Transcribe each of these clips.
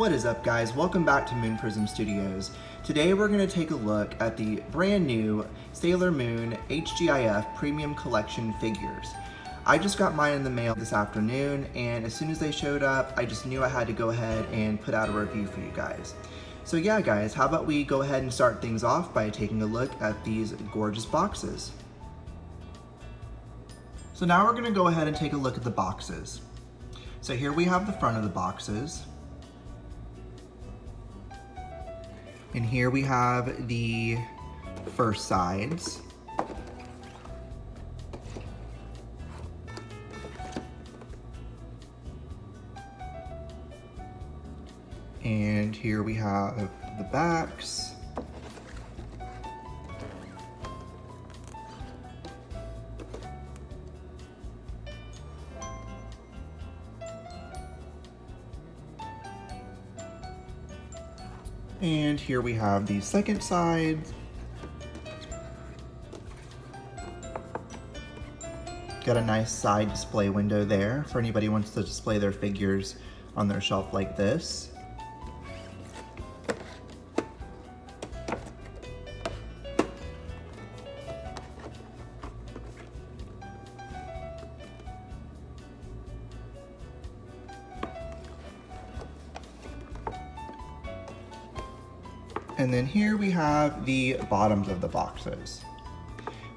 What is up, guys? Welcome back to Moon Prism Studios. Today we're going to take a look at the brand new Sailor Moon HGIF Premium Collection figures. I just got mine in the mail this afternoon, and as soon as they showed up, I just knew I had to go ahead and put out a review for you guys. So yeah, guys, how about we go ahead and start things off by taking a look at these gorgeous boxes. So now we're going to go ahead and take a look at the boxes. So here we have the front of the boxes. And here we have the first sides. And here we have the backs. And here we have the second side. Got a nice side display window there for anybody who wants to display their figures on their shelf like this. And then here we have the bottoms of the boxes,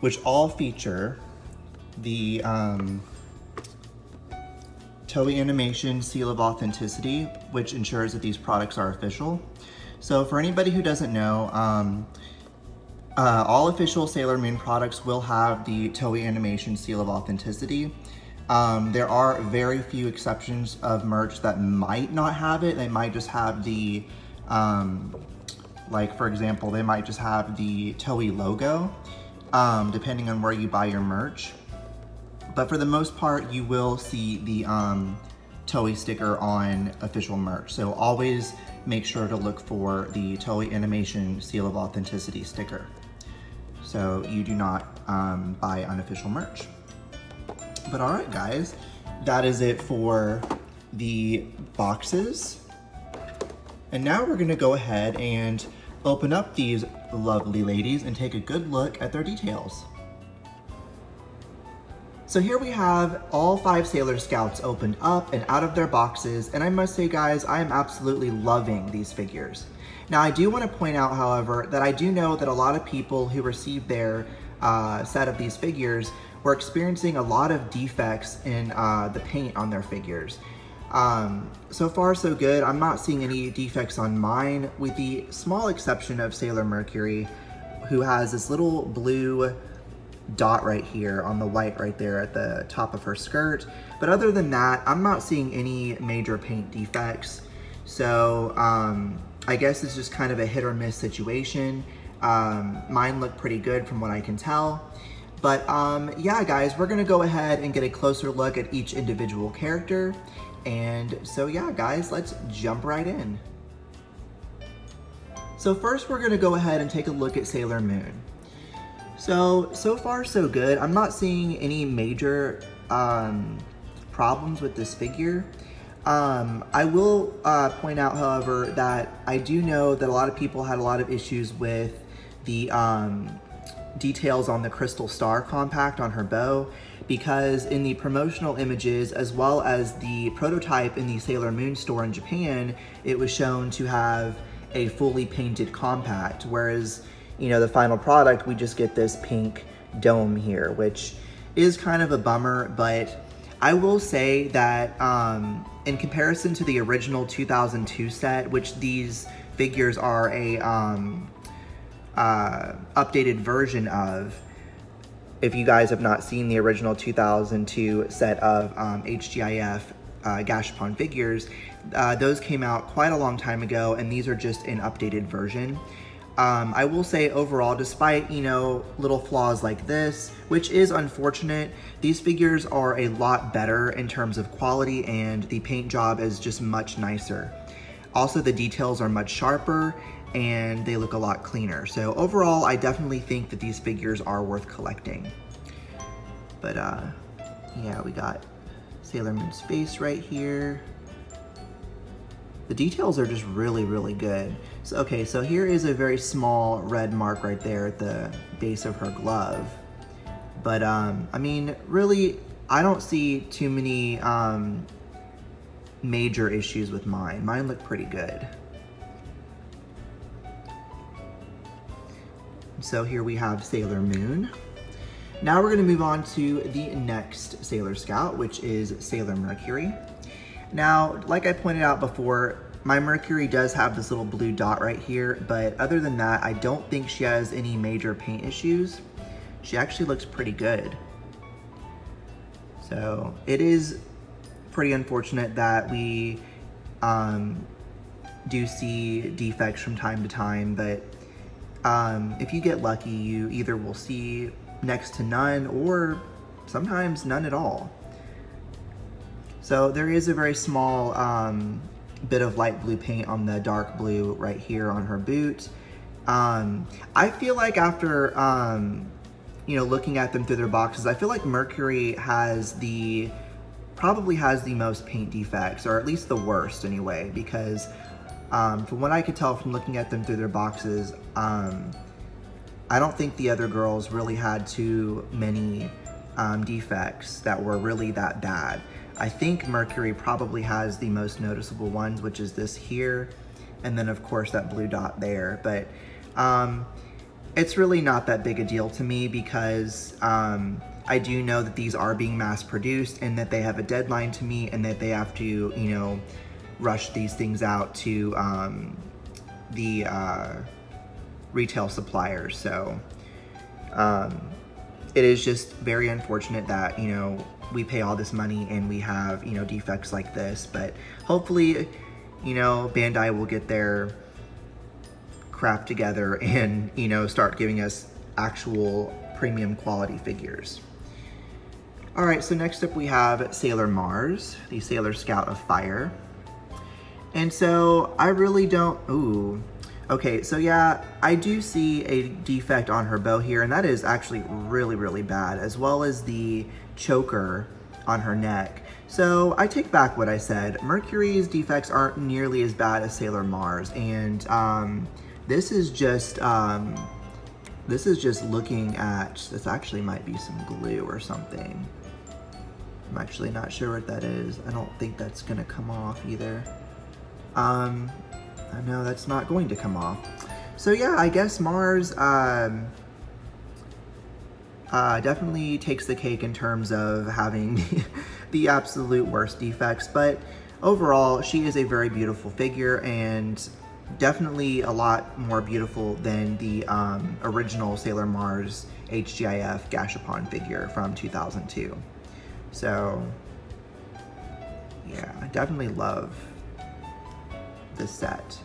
which all feature the Toei Animation Seal of Authenticity, which ensures that these products are official. So for anybody who doesn't know, all official Sailor Moon products will have the Toei Animation Seal of Authenticity. There are very few exceptions of merch that might not have it. They might just have the like, for example, they might just have the Toei logo, depending on where you buy your merch. But for the most part, you will see the Toei sticker on official merch. So always make sure to look for the Toei Animation Seal of Authenticity sticker, so you do not buy unofficial merch. But all right, guys, that is it for the boxes. And now we're gonna go ahead and open up these lovely ladies and take a good look at their details. So here we have all 5 Sailor Scouts opened up and out of their boxes, and I must say, guys, I am absolutely loving these figures. Now, I do want to point out, however, that I do know that a lot of people who received their set of these figures were experiencing a lot of defects in the paint on their figures. So far so good. I'm not seeing any defects on mine, with the small exception of Sailor Mercury, who has this little blue dot right here on the white right there at the top of her skirt. But other than that, I'm not seeing any major paint defects. So I guess it's just kind of a hit or miss situation. Mine look pretty good from what I can tell. But yeah, guys, we're gonna go ahead and get a closer look at each individual character. And so yeah, guys, let's jump right in. So first we're gonna go ahead and take a look at Sailor Moon. So far so good. I'm not seeing any major problems with this figure. I will point out, however, that I do know that a lot of people had a lot of issues with the details on the Crystal Star compact on her bow, because in the promotional images, as well as the prototype in the Sailor Moon store in Japan, it was shown to have a fully painted compact, whereas, you know, the final product, we just get this pink dome here, which is kind of a bummer. But I will say that in comparison to the original 2002 set, which these figures are a updated version of, if you guys have not seen the original 2002 set of HGIF Gashapon figures, those came out quite a long time ago, and these are just an updated version. I will say overall, despite, you know, little flaws like this, which is unfortunate, these figures are a lot better in terms of quality, and the paint job is just much nicer. Also, the details are much sharper, and they look a lot cleaner. So overall, I definitely think that these figures are worth collecting. But yeah, we got Sailor Moon's face right here. The details are just really, really good. So, okay, so here is a very small red mark right there at the base of her glove. But, I mean, really, I don't see too many major issues with mine. Mine look pretty good. So here we have Sailor Moon. Now we're gonna move on to the next Sailor Scout, which is Sailor Mercury. Now, like I pointed out before, my Mercury does have this little blue dot right here, but other than that, I don't think she has any major paint issues. She actually looks pretty good. So it is pretty unfortunate that we do see defects from time to time, but if you get lucky, you either will see next to none or sometimes none at all. So there is a very small bit of light blue paint on the dark blue right here on her boot. I feel like after you know, looking at them through their boxes, I feel like Mercury has probably has the most paint defects, or at least the worst anyway, because from what I could tell from looking at them through their boxes, I don't think the other girls really had too many defects that were really that bad. I think Mercury probably has the most noticeable ones, which is this here, and then of course that blue dot there. But it's really not that big a deal to me because I do know that these are being mass produced and that they have a deadline to meet and that they have to, you know, rush these things out to the retail suppliers. So it is just very unfortunate that, you know, we pay all this money and we have, you know, defects like this, but hopefully, you know, Bandai will get their crap together and, you know, start giving us actual premium quality figures. All right, so next up we have Sailor Mars, the Sailor Scout of Fire. And so I really don't, ooh. Okay, so yeah, I do see a defect on her bow here, and that is actually really, really bad, as well as the choker on her neck. So I take back what I said. Mercury's defects aren't nearly as bad as Sailor Mars, and this is just looking at, this actually might be some glue or something. I'm actually not sure what that is. I don't think that's gonna come off either. No, that's not going to come off. So yeah, I guess Mars definitely takes the cake in terms of having the absolute worst defects, but overall, she is a very beautiful figure and definitely a lot more beautiful than the original Sailor Mars HGIF Gashapon figure from 2002. So yeah, I definitely love this set.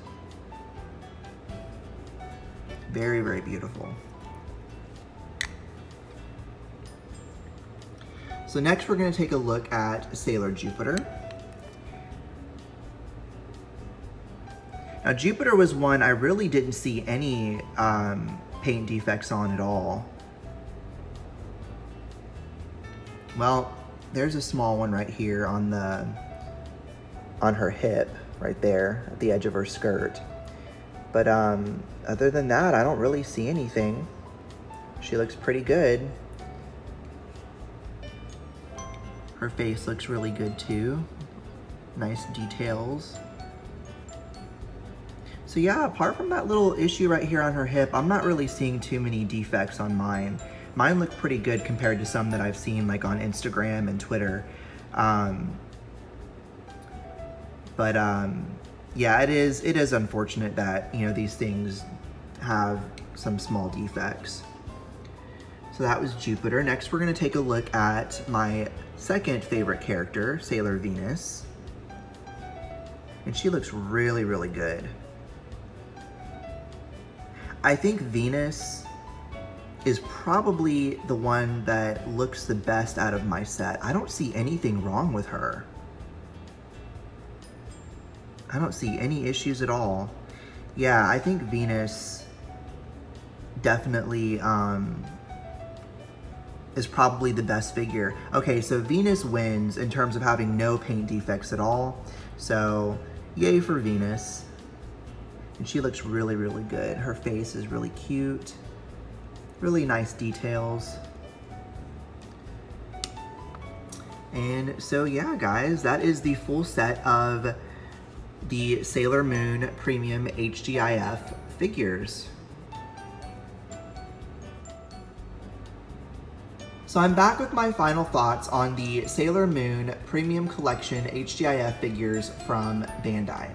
Very, very beautiful. So next we're going to take a look at Sailor Jupiter. Now Jupiter was one I really didn't see any paint defects on at all. Well, there's a small one right here on her hip, right there at the edge of her skirt. But other than that, I don't really see anything. She looks pretty good. Her face looks really good too. Nice details. So yeah, apart from that little issue right here on her hip, I'm not really seeing too many defects on mine. Mine look pretty good compared to some that I've seen like on Instagram and Twitter. Yeah, it is unfortunate that, you know, these things have some small defects. So that was Jupiter. Next, we're gonna take a look at my second favorite character, Sailor Venus. And she looks really, really good. I think Venus is probably the one that looks the best out of my set. I don't see anything wrong with her. I don't see any issues at all. Yeah, I think Venus definitely is probably the best figure. Okay, so Venus wins in terms of having no paint defects at all. So Yay for Venus. And she looks really, really good. Her face is really cute. Really nice details. And so yeah, guys, that is the full set of the Sailor Moon Premium HGIF figures. So I'm back with my final thoughts on the Sailor Moon Premium Collection HGIF figures from Bandai.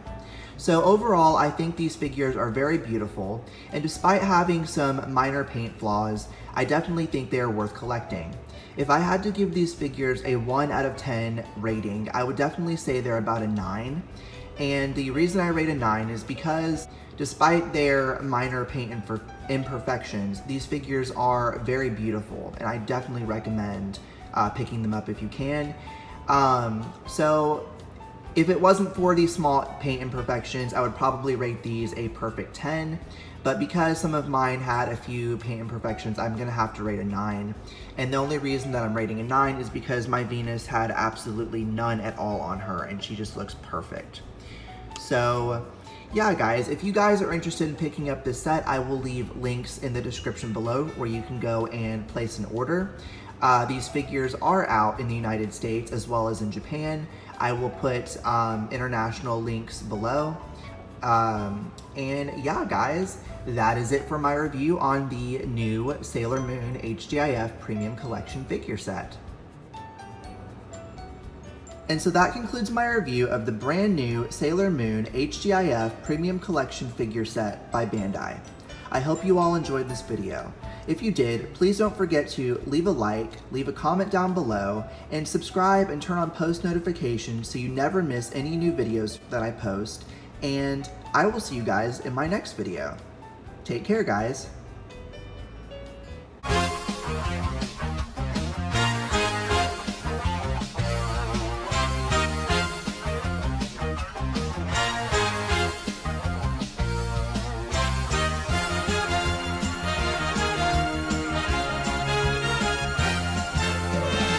So overall, I think these figures are very beautiful, and despite having some minor paint flaws, I definitely think they are worth collecting. If I had to give these figures a 1 out of 10 rating, I would definitely say they're about a 9. And the reason I rate a 9 is because despite their minor paint imperfections, these figures are very beautiful, and I definitely recommend picking them up if you can. So if it wasn't for these small paint imperfections, I would probably rate these a perfect 10. But because some of mine had a few paint imperfections, I'm gonna have to rate a 9. And the only reason that I'm rating a 9 is because my Venus had absolutely none at all on her, and she just looks perfect. So yeah, guys, if you guys are interested in picking up this set, I will leave links in the description below where you can go and place an order. These figures are out in the United States as well as in Japan. I will put international links below. And yeah, guys, that is it for my review on the new Sailor Moon HGIF Premium Collection figure set. And so that concludes my review of the brand new Sailor Moon HGIF Premium Collection figure set by Bandai. I hope you all enjoyed this video. If you did, please don't forget to leave a like, leave a comment down below, and subscribe and turn on post notifications so you never miss any new videos that I post. And I will see you guys in my next video. Take care, guys.